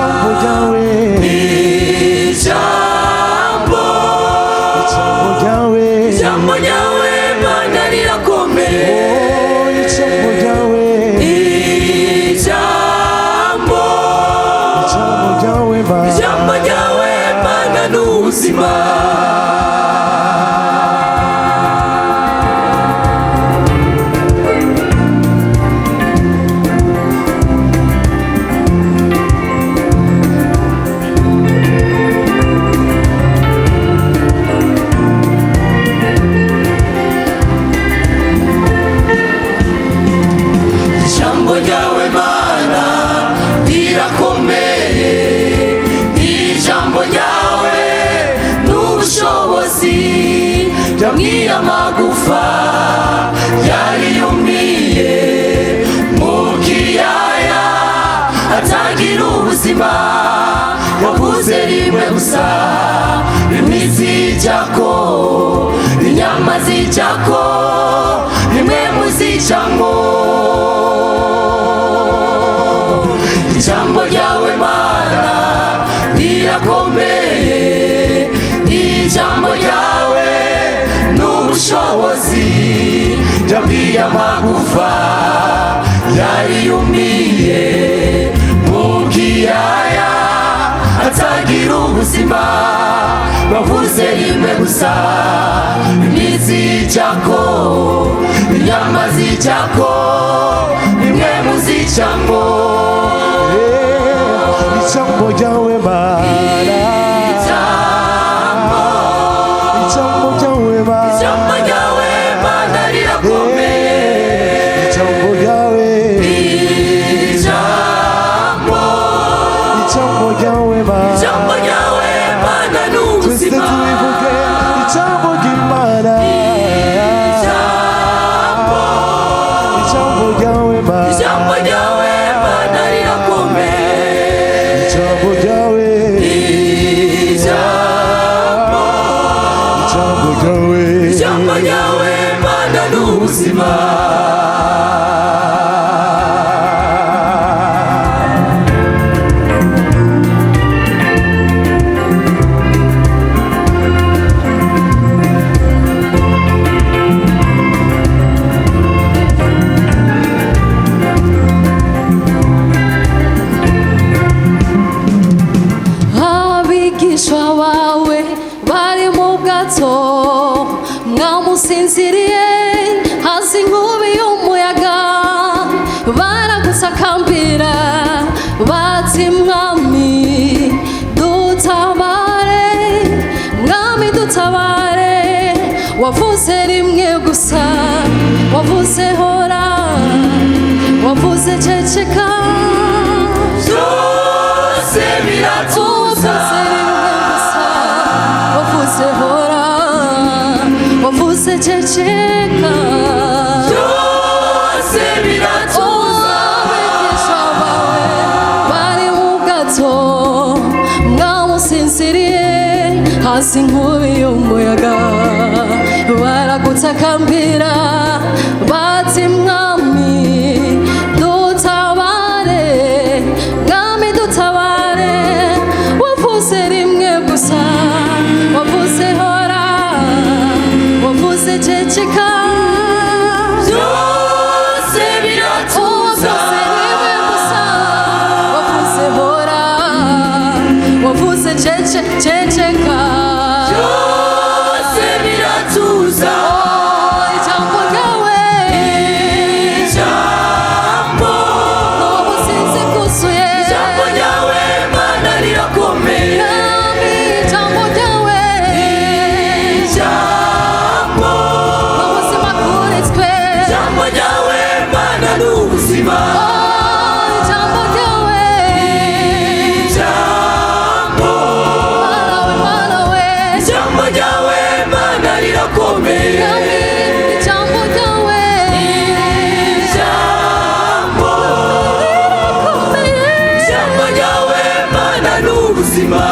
ijambo ryawe ijambo ryawe Mana rirakomeye ijambo ryawe ijambo ryawe Mana n'ubuzima jamii magufa yariyumiye mukiyaya atagira ubuzima wavuze rimwe gusa imizi jako inyama zijako nimwe muzicamo ijambo ryawe Mana rirakomeye ijambo ryawe n'ubushobozi jamii magufa yariyumiye mukiyaya atagira ubuzima bavuze rimwe gusa imizi jako inyama zijako nimwe muzicamo ijambo ryawe Mana ijambo ryawe Mana n'ubuzima abigishwa bawe bari mu bwato mwamusinziriye hasi inkubi y'umuyaga baragusakambira bati mwami dutabare mwami dutabare wavuze rimwe gusa wavuze hora wavuze ceceka byose biratuza wavuze hora wavuze ceceka byose biratuza abigishwa bawe bari mu bwato mwamusinziriye hasi inkubi y'umuyaga baragutakambira bati mwami dutabare mwami dutabare wavuze rimwe gusa wavuze hora wavuze ceceka byose biratuza wavuze hora wavuze ceceka byose biratuza ijambo ryawe ijambo n'ubusinzi bwuzuye ijambo ryawe Mana rirakomeye ijambo ryawe ijambo n'ubuzima kuri twe ijambo ryawe Mana n'ubuzima ijambo ryawe ijambo Mana we ijambo ryawe Mana rirakomeye ijambo ryawe ijambo ijambo ryawe Mana n'ubuzima